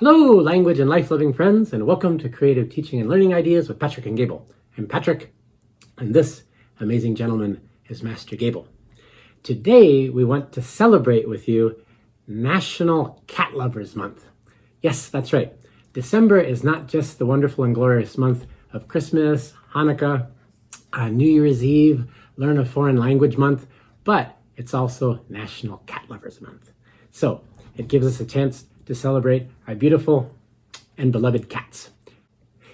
Hello, language and life-loving friends, and welcome to Creative Teaching and Learning Ideas with Patrick and Gable. I'm Patrick, and this amazing gentleman is Master Gable. Today, we want to celebrate with you National Cat Lovers Month. Yes, that's right. December is not just the wonderful and glorious month of Christmas, Hanukkah, New Year's Eve, Learn a Foreign Language Month, but it's also National Cat Lovers Month. So, it gives us a chance to celebrate our beautiful and beloved cats.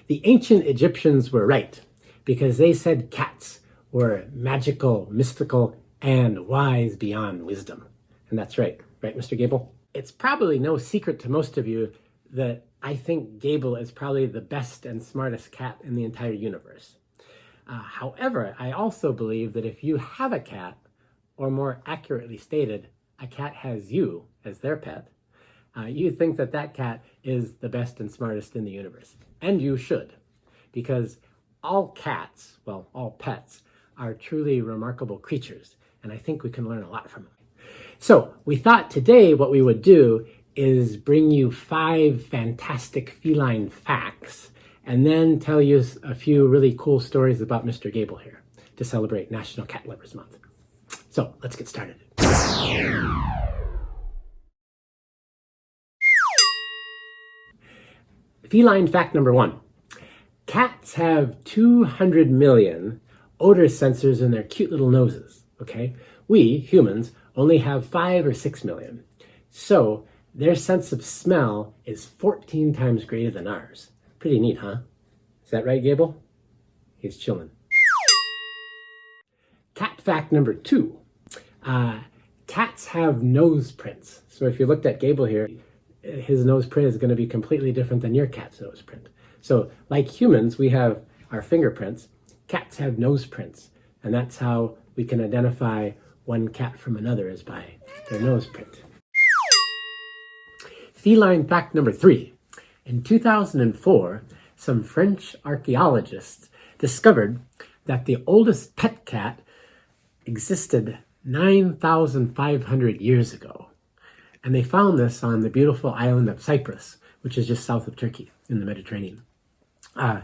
The ancient Egyptians were right because they said cats were magical, mystical, and wise beyond wisdom. And that's right, Mr. Gable? It's probably no secret to most of you that I think Gable is probably the best and smartest cat in the entire universe. However, I also believe that if you have a cat, or more accurately stated, a cat has you as their pet, you think that that cat is the best and smartest in the universe. And you should, because all cats, well, all pets, are truly remarkable creatures, and I think we can learn a lot from them. So we thought today what we would do is bring you 5 fantastic feline facts, and then tell you a few really cool stories about Mr. Gable here to celebrate National Cat Lovers Month. So let's get started. Feline fact number 1. Cats have 200 million odor sensors in their cute little noses, okay? We, humans, only have 5 or 6 million. So their sense of smell is 14 times greater than ours. Pretty neat, huh? Is that right, Gable? He's chilling. Cat fact number 2. Cats have nose prints. So if you looked at Gable here, his nose print is going to be completely different than your cat's nose print. So like humans, we have our fingerprints. Cats have nose prints. And that's how we can identify one cat from another, is by their nose print. Feline fact number 3. In 2004, some French archaeologists discovered that the oldest pet cat existed 9,500 years ago. And they found this on the beautiful island of Cyprus, which is just south of Turkey in the Mediterranean. I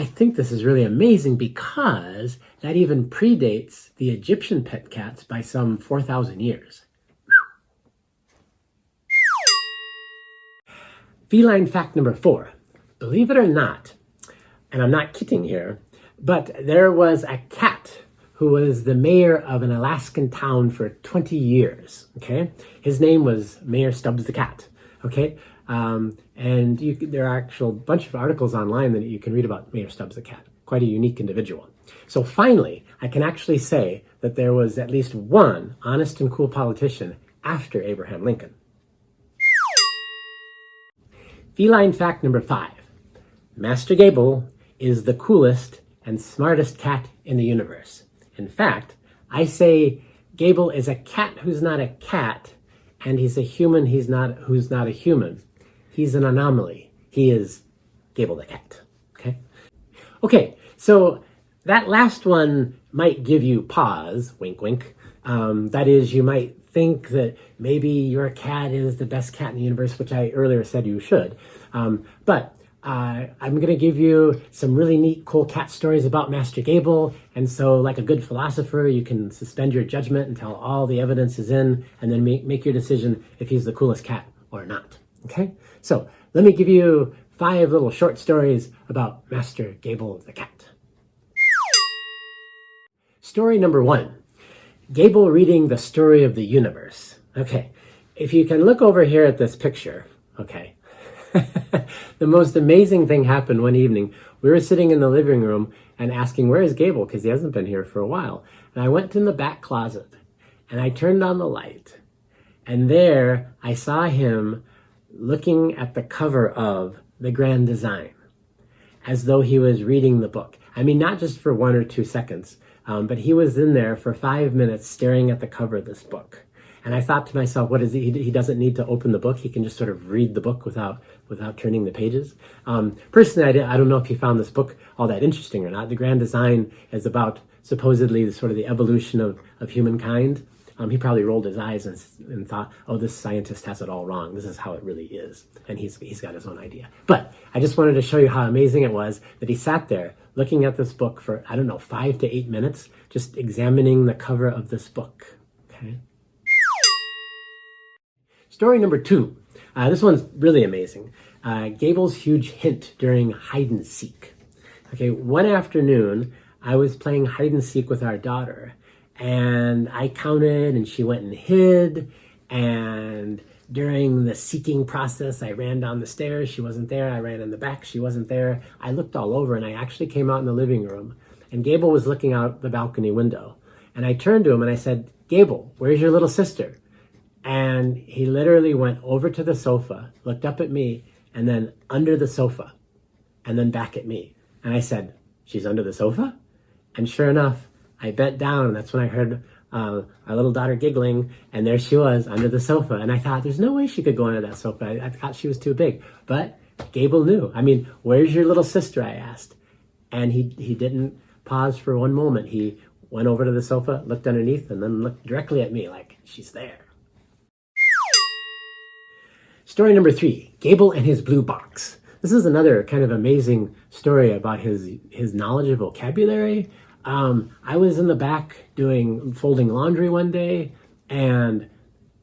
think this is really amazing because that even predates the Egyptian pet cats by some 4,000 years. Feline fact number 4. Believe it or not, and I'm not kidding here, but there was a cat who was the mayor of an Alaskan town for 20 years, okay? His name was Mayor Stubbs the Cat, okay? And there are actual bunch of articles online that you can read about Mayor Stubbs the Cat. Quite a unique individual. So finally, I can actually say that there was at least one honest and cool politician after Abraham Lincoln. Feline fact number 5. Master Gable is the coolest and smartest cat in the universe. In fact, I say Gable is a cat who's not a cat, and he's a human who's not a human. He's an anomaly. He is Gable the cat. Okay, so that last one might give you pause, wink, wink. That is, you might think that maybe your cat is the best cat in the universe, which I earlier said you should. But I'm going to give you some really neat, cool cat stories about Master Gable. And so, like a good philosopher, you can suspend your judgment until all the evidence is in, and then make your decision if he's the coolest cat or not. Okay? So, let me give you 5 little short stories about Master Gable the cat. Story number 1. Gable reading the story of the universe. Okay, if you can look over here at this picture, okay, the most amazing thing happened one evening. We were sitting in the living room and asking, where is Gable? Because he hasn't been here for a while. And I went in the back closet and I turned on the light. And there I saw him looking at the cover of The Grand Design, as though he was reading the book. I mean, not just for 1 or 2 seconds, but he was in there for 5 minutes staring at the cover of this book. And I thought to myself, what is he doesn't need to open the book. He can just sort of read the book without turning the pages. Personally, I don't know if he found this book all that interesting or not. The Grand Design is about supposedly the evolution of humankind. he probably rolled his eyes and thought, oh, this scientist has it all wrong. This is how it really is. And he's got his own idea. But I just wanted to show you how amazing it was that he sat there looking at this book for, I don't know, 5 to 8 minutes, just examining the cover of this book. Okay. Story number 2. This one's really amazing. Gable's huge hint during hide and seek. Okay, one afternoon, I was playing hide and seek with our daughter, and I counted and she went and hid, and during the seeking process, I ran down the stairs, she wasn't there, I ran in the back, she wasn't there. I looked all over, and I actually came out in the living room, and Gable was looking out the balcony window, and I turned to him and I said, Gable, where's your little sister? And he literally went over to the sofa, looked up at me, and then under the sofa, and then back at me. And I said, she's under the sofa? And sure enough, I bent down, and that's when I heard our little daughter giggling, and there she was under the sofa. And I thought, there's no way she could go under that sofa. I thought she was too big. But Gable knew. I mean, where's your little sister, I asked. And he didn't pause for one moment. He went over to the sofa, looked underneath, and then looked directly at me like, she's there. Story number 3, Gable and his blue box. This is another kind of amazing story about his knowledge of vocabulary. I was in the back folding laundry one day, and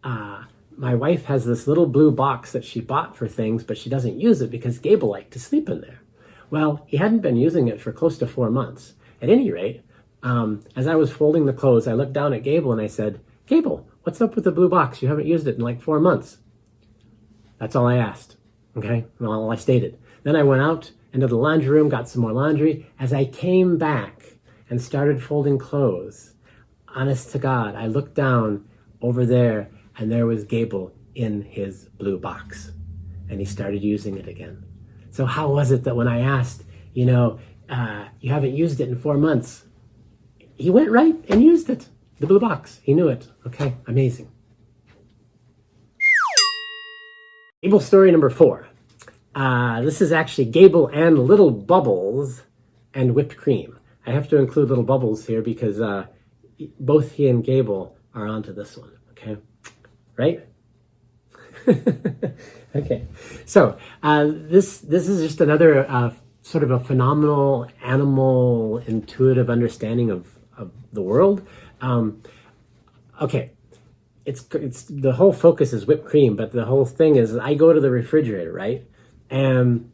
my wife has this little blue box that she bought for things, but she doesn't use it because Gable liked to sleep in there. Well, he hadn't been using it for close to 4 months. At any rate, as I was folding the clothes, I looked down at Gable and I said, Gable, what's up with the blue box? You haven't used it in like 4 months. That's all I asked, okay? And all I stated. Then I went out into the laundry room, got some more laundry. As I came back and started folding clothes, honest to God, I looked down over there, and there was Gable in his blue box, and he started using it again. So how was it that when I asked, you haven't used it in 4 months, he went right and used it, the blue box. He knew it. Okay, amazing. Gable story number 4. This is actually Gable and Little Bubbles and whipped cream. I have to include Little Bubbles here because both he and Gable are onto this one, okay? Right? Okay, so this is just another sort of a phenomenal animal intuitive understanding of the world. Okay. It's the whole focus is whipped cream, but the whole thing is I go to the refrigerator, right? And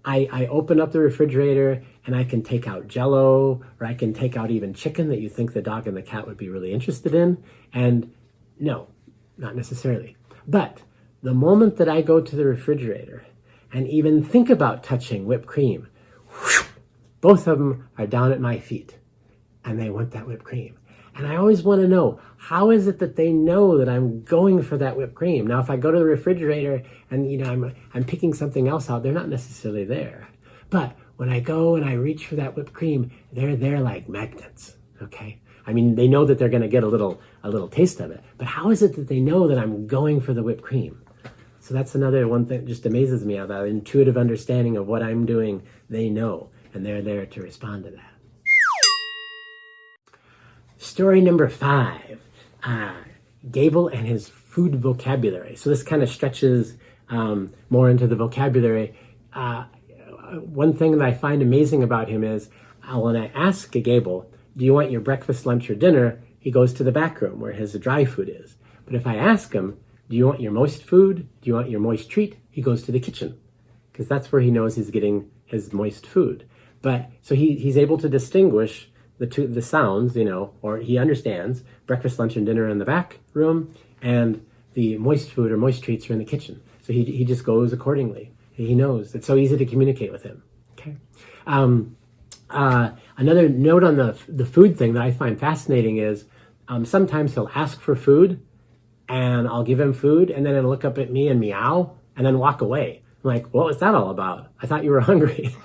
I open up the refrigerator and I can take out Jell-O, or I can take out even chicken that you think the dog and the cat would be really interested in. And no, not necessarily. But the moment that I go to the refrigerator and even think about touching whipped cream, whoosh, both of them are down at my feet and they want that whipped cream. And I always want to know, how is it that they know that I'm going for that whipped cream? Now, if I go to the refrigerator and, I'm picking something else out, they're not necessarily there. But when I go and I reach for that whipped cream, they're there like magnets, okay? I mean, they know that they're going to get a little taste of it. But how is it that they know that I'm going for the whipped cream? So that's another one thing that just amazes me, that intuitive understanding of what I'm doing. They know, and they're there to respond to that. Story number 5, Gable and his food vocabulary. So this kind of stretches more into the vocabulary. One thing that I find amazing about him is when I ask Gable, do you want your breakfast, lunch, or dinner? He goes to the back room where his dry food is. But if I ask him, do you want your moist food? Do you want your moist treat? He goes to the kitchen because that's where he knows he's getting his moist food. But so he's able to distinguish the sounds, or he understands breakfast, lunch, and dinner in the back room, and the moist food or moist treats are in the kitchen. So he just goes accordingly. He knows. It's so easy to communicate with him. Okay. Another note on the food thing that I find fascinating is sometimes he'll ask for food, and I'll give him food, and then he'll look up at me and meow, and then walk away. I'm like, what was that all about? I thought you were hungry.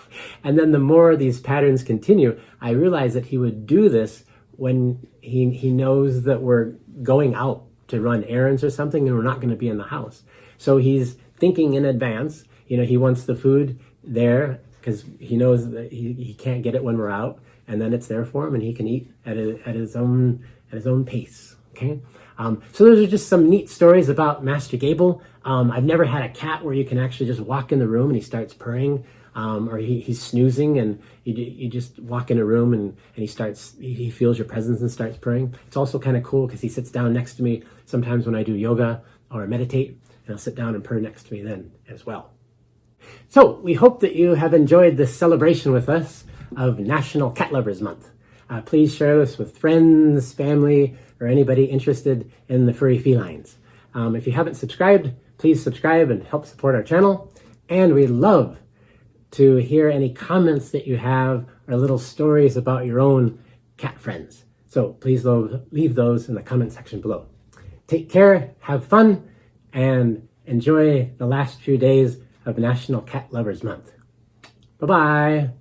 And then the more these patterns continue, I realize that he would do this when he knows that we're going out to run errands or something and we're not going to be in the house. So he's thinking in advance. He wants the food there because he knows that he can't get it when we're out, and then it's there for him and he can eat at his own pace. Okay. So those are just some neat stories about Master Gable. I've never had a cat where you can actually just walk in the room and he starts purring, or he's snoozing, and you just walk in a room and he feels your presence and starts purring. It's also kind of cool because he sits down next to me sometimes when I do yoga or meditate, and he'll sit down and purr next to me then as well. So we hope that you have enjoyed this celebration with us of National Cat Lovers Month. Please share this with friends, family, or anybody interested in the furry felines. If you haven't subscribed, please subscribe and help support our channel. And we'd love to hear any comments that you have or little stories about your own cat friends. So please leave those in the comment section below. Take care, have fun, and enjoy the last few days of National Cat Lovers Month. Bye-bye.